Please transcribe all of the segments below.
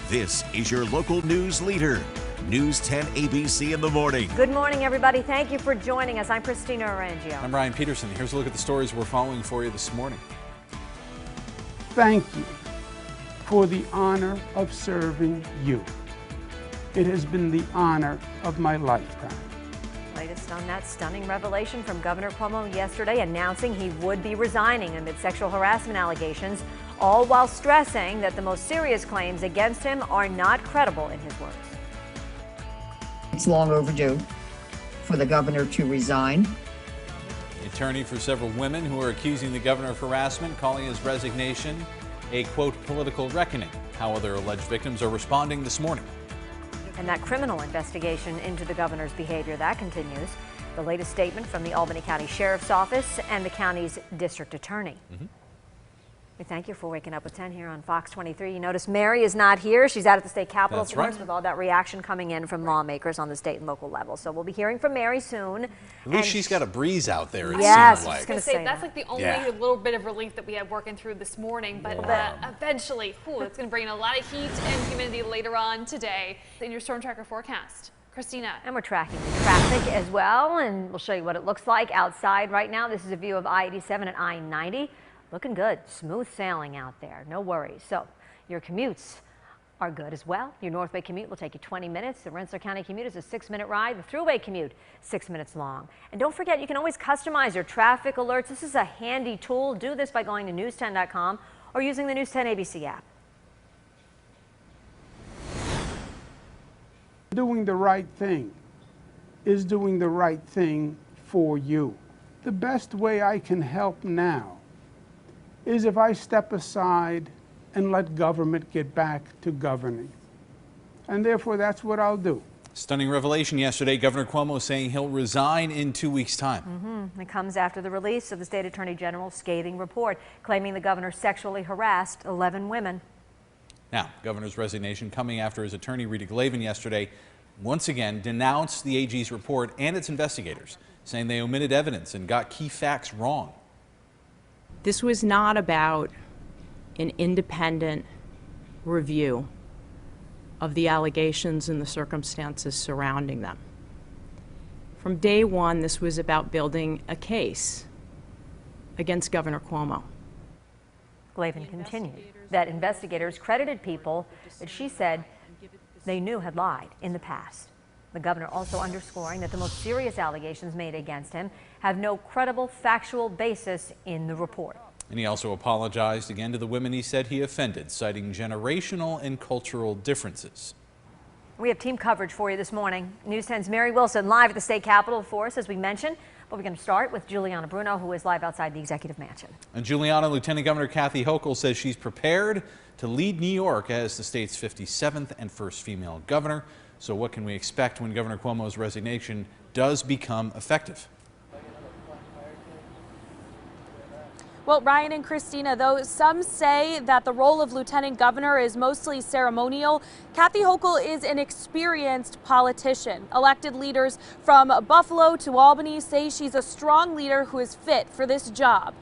This is your local news leader, News 10 ABC in the morning. Good morning, everybody. Thank you for joining us. I'm Christina Arangio. I'm Ryan Peterson. Here's a look at the stories we're following for you this morning. Thank you for the honor of serving you. It has been the honor of my lifetime. Latest on that stunning revelation from Governor Cuomo yesterday, announcing he would be resigning amid sexual harassment allegations, all while stressing that the most serious claims against him are not credible in his words. It's long overdue for the governor to resign. The attorney for several women who are accusing the governor of harassment, calling his resignation a, quote, political reckoning. How other alleged victims are responding this morning. And that criminal investigation into the governor's behavior, that continues. The latest statement from the Albany County Sheriff's Office and the county's district attorney. We thank you for waking up with 10 here on Fox 23. You notice Mary is not here. She's out at the state capitol, of course, with all that reaction coming in from lawmakers on the state and local level. So we'll be hearing from Mary soon. At least she's got a breeze out there, it yes, seems like. I was going to say that's like the only little bit of relief that we have working through this morning. But eventually, it's going to bring in a lot of heat and humidity later on today in your storm tracker forecast. Christina. And we're tracking the traffic as well, and we'll show you what it looks like outside right now. This is a view of I-87 and I-90. Looking good. Smooth sailing out there. No worries. So your commutes are good as well. Your Northway commute will take you 20 minutes. The Rensselaer County commute is a 6-minute ride. The Thruway commute, 6 minutes long. And don't forget, you can always customize your traffic alerts. This is a handy tool. Do this by going to news10.com or using the News 10 ABC app. Doing the right thing is doing the right thing for you. The best way I can help now is if I step aside and let government get back to governing. And therefore, that's what I'll do. Stunning revelation yesterday. Governor Cuomo saying he'll resign in 2 weeks' time. It comes after the release of the state attorney general's scathing report claiming the governor sexually harassed 11 women. Now, governor's resignation coming after his attorney Rita Glavin yesterday once again denounced the AG's report and its investigators, saying they omitted evidence and got key facts wrong. This was not about an independent review of the allegations and the circumstances surrounding them. From day one, this was about building a case against Governor Cuomo. Glavin continued that investigators credited people that she said they knew had lied in the past. The governor also underscoring that the most serious allegations made against him have no credible factual basis in the report. And he also apologized again to the women he said he offended, citing generational and cultural differences. We have team coverage for you this morning. News 10's Mary Wilson live at the state capitol for us, as we mentioned. But we're going to start with Juliana Bruno, who is live outside the executive mansion. And Juliana, Lieutenant Governor Kathy Hochul says she's prepared to lead New York as the state's 57th and first female governor. So what can we expect when Governor Cuomo's resignation does become effective? Well, Ryan and Christina, though some say that the role of lieutenant governor is mostly ceremonial, Kathy Hochul is an experienced politician. Elected leaders from Buffalo to Albany say she's a strong leader who is fit for this job.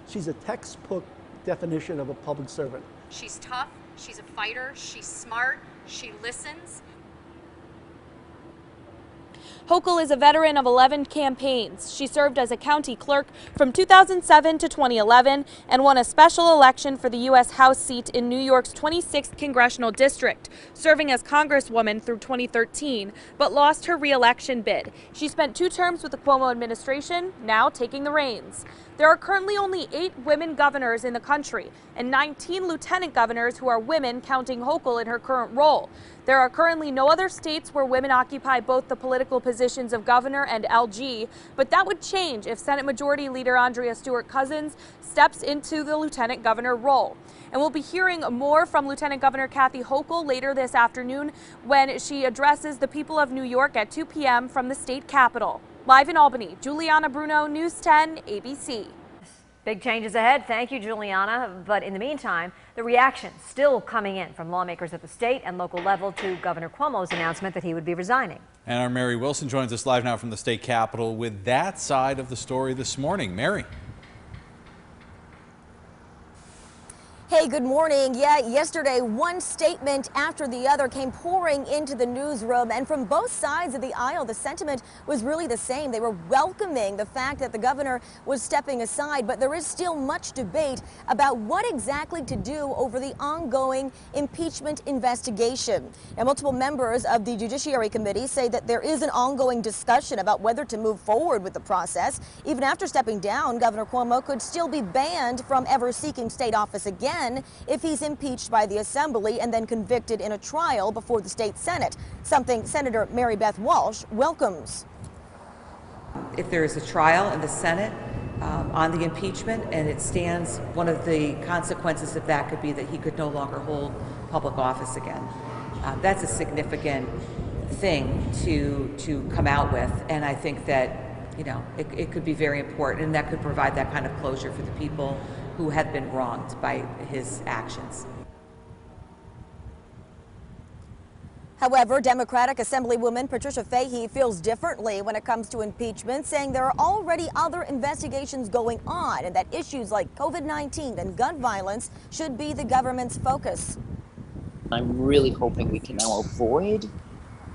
She's a textbook definition of a public servant. She's tough, she's a fighter, she's smart, she listens. Hochul is a veteran of 11 campaigns. She served as a county clerk from 2007 to 2011 and won a special election for the U.S. House seat in New York's 26th congressional district, serving as congresswoman through 2013, but lost her re-election bid. She spent 2 terms with the Cuomo administration, now taking the reins. There are currently only 8 women governors in the country and 19 lieutenant governors who are women, counting Hochul in her current role. There are currently no other states where women occupy both the political positions of governor and LG, but that would change if Senate Majority Leader Andrea Stewart-Cousins steps into the lieutenant governor role. And we'll be hearing more from Lieutenant Governor Kathy Hochul later this afternoon when she addresses the people of New York at 2 p.m. from the state capitol. Live in Albany, Juliana Bruno, News 10 ABC. Big changes ahead. Thank you, Juliana. But in the meantime, the reaction still coming in from lawmakers at the state and local level to Governor Cuomo's announcement that he would be resigning. And our Mary Wilson joins us live now from the state capitol with that side of the story this morning. Mary. Hey, good morning. Yeah, yesterday, one statement after the other came pouring into the newsroom, and from both sides of the aisle, the sentiment was really the same. They were welcoming the fact that the governor was stepping aside, but there is still much debate about what exactly to do over the ongoing impeachment investigation. Now, multiple members of the Judiciary Committee say that there is an ongoing discussion about whether to move forward with the process. Even after stepping down, Governor Cuomo could still be banned from ever seeking state office again if he's impeached by the Assembly and then convicted in a trial before the state Senate, something Senator Mary Beth Walsh welcomes. If there is a trial in the Senate on the impeachment and it stands, one of the consequences of that could be that he could no longer hold public office again. That's a significant thing to come out with, and I think that it could be very important, and that could provide that kind of closure for the people who had been wronged by his actions. However, Democratic Assemblywoman Patricia Fahey feels differently when it comes to impeachment, saying there are already other investigations going on and that issues like COVID-19 and gun violence should be the government's focus. I'm really hoping we can now avoid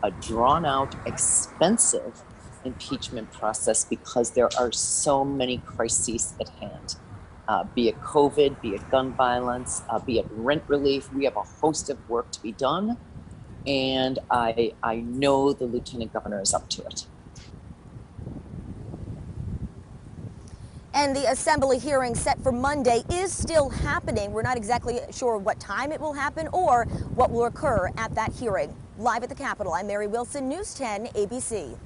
a drawn-out, expensive impeachment process because there are so many crises at hand. Be it COVID, be it gun violence, be it rent relief. We have a host of work to be done, and I know the Lieutenant Governor is up to it. And the Assembly hearing set for Monday is still happening. We're not exactly sure what time it will happen or what will occur at that hearing. Live at the Capitol, I'm Mary Wilson, News 10 ABC.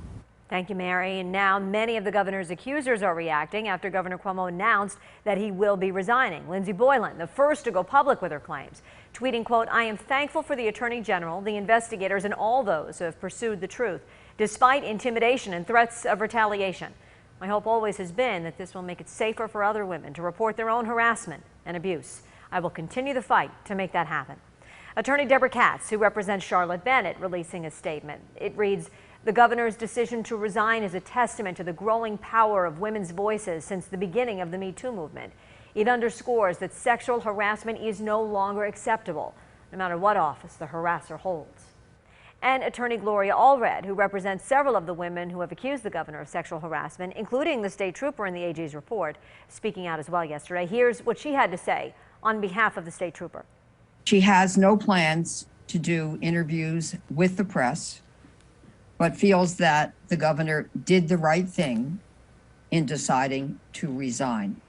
Thank you, Mary. And now many of the governor's accusers are reacting after Governor Cuomo announced that he will be resigning. Lindsey Boylan, the first to go public with her claims, tweeting, quote, "I am thankful for the Attorney General, the investigators, and all those who have pursued the truth, despite intimidation and threats of retaliation. My hope always has been that this will make it safer for other women to report their own harassment and abuse. I will continue the fight to make that happen." Attorney Deborah Katz, who represents Charlotte Bennett, releasing a statement. It reads, "The governor's decision to resign is a testament to the growing power of women's voices since the beginning of the Me Too movement. It underscores that sexual harassment is no longer acceptable, no matter what office the harasser holds." And Attorney Gloria Allred, who represents several of the women who have accused the governor of sexual harassment, including the state trooper in the AG's report, speaking out as well yesterday. Here's what she had to say on behalf of the state trooper. She has no plans to do interviews with the press, but feels that the governor did the right thing in deciding to resign.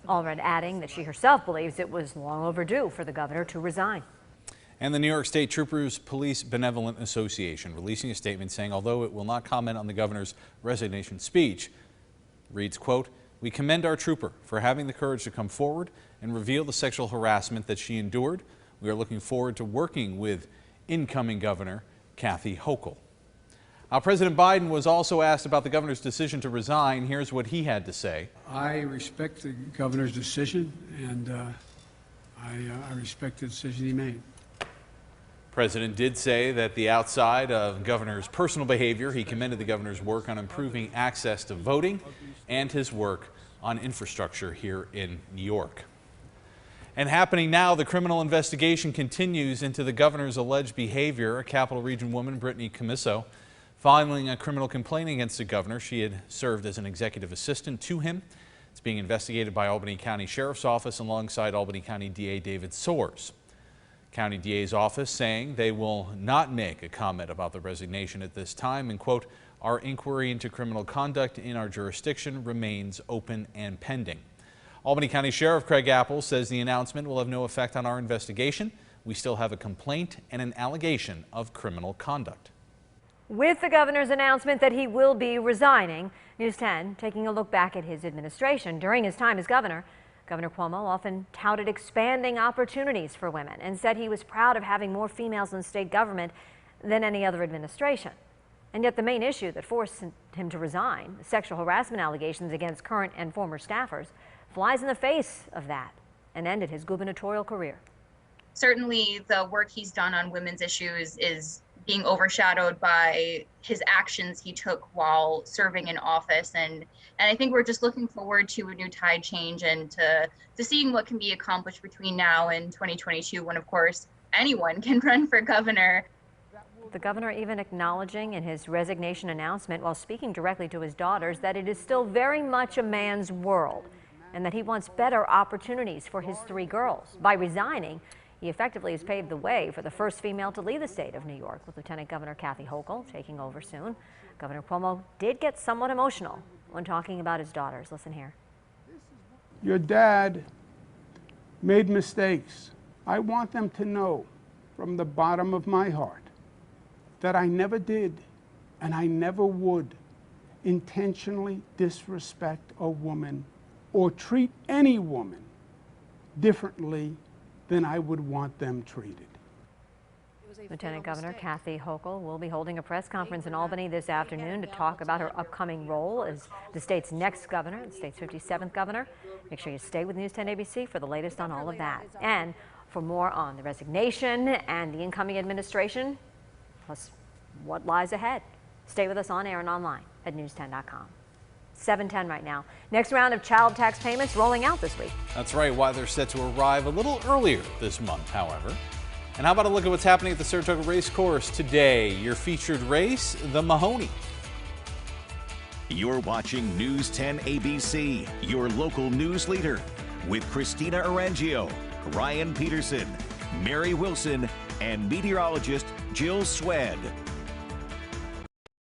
Allred adding that she herself believes it was long overdue for the governor to resign. And the New York State Troopers Police Benevolent Association releasing a statement saying although it will not comment on the governor's resignation speech, reads, quote, "We commend our trooper for having the courage to come forward and reveal the sexual harassment that she endured. We are looking forward to working with incoming Governor Kathy Hochul." Now, President Biden was also asked about the governor's decision to resign. Here's what he had to say. I respect the governor's decision, and I respect the decision he made. President did say that the outside of governor's personal behavior, he commended the governor's work on improving access to voting and his work on infrastructure here in New York. And happening now, the criminal investigation continues into the governor's alleged behavior. A Capital Region woman, Brittany Camiso, filing a criminal complaint against the governor. She had served as an executive assistant to him. It's being investigated by Albany County Sheriff's Office alongside Albany County DA David Soares. County DA's office saying they will not make a comment about the resignation at this time and, quote, "Our inquiry into criminal conduct in our jurisdiction remains open and pending." Albany County Sheriff Craig Apple says the announcement will have no effect on our investigation. We still have a complaint and an allegation of criminal conduct. With the governor's announcement that he will be resigning, News 10 taking a look back at his administration. During his time as governor, Governor Cuomo often touted expanding opportunities for women and said he was proud of having more females in state government than any other administration. And yet the main issue that forced him to resign, sexual harassment allegations against current and former staffers, flies in the face of that and ended his gubernatorial career. Certainly the work he's done on women's issues is being overshadowed by his actions he took while serving in office. And I think we're just looking forward to a new tide change and to seeing what can be accomplished between now and 2022, when of course anyone can run for governor. The governor even acknowledging in his resignation announcement while speaking directly to his daughters that it is still very much a man's world and that he wants better opportunities for his 3 girls. By resigning, he effectively has paved the way for the first female to lead the state of New York, with Lieutenant Governor Kathy Hochul taking over soon. Governor Cuomo did get somewhat emotional when talking about his daughters. Listen here. Your dad made mistakes. I want them to know from the bottom of my heart that I never did and I never would intentionally disrespect a woman or treat any woman differently than I would want them treated. Lieutenant Governor Kathy Hochul will be holding a press conference in Albany this afternoon to talk about her upcoming role as the state's next governor, the state's 57th governor. Make sure you stay with News 10 ABC for the latest on all of that. And for more on the resignation and the incoming administration, plus what lies ahead, stay with us on air and online at news10.com. 7:10 right now. Next round of child tax payments rolling out this week. That's right. Why they're set to arrive a little earlier this month, however. And how about a look at what's happening at the Saratoga Race Course today? Your featured race, the Mahoney. You're watching News 10 ABC, your local news leader, with Christina Arangio, Ryan Peterson, Mary Wilson, and meteorologist Jill Swed.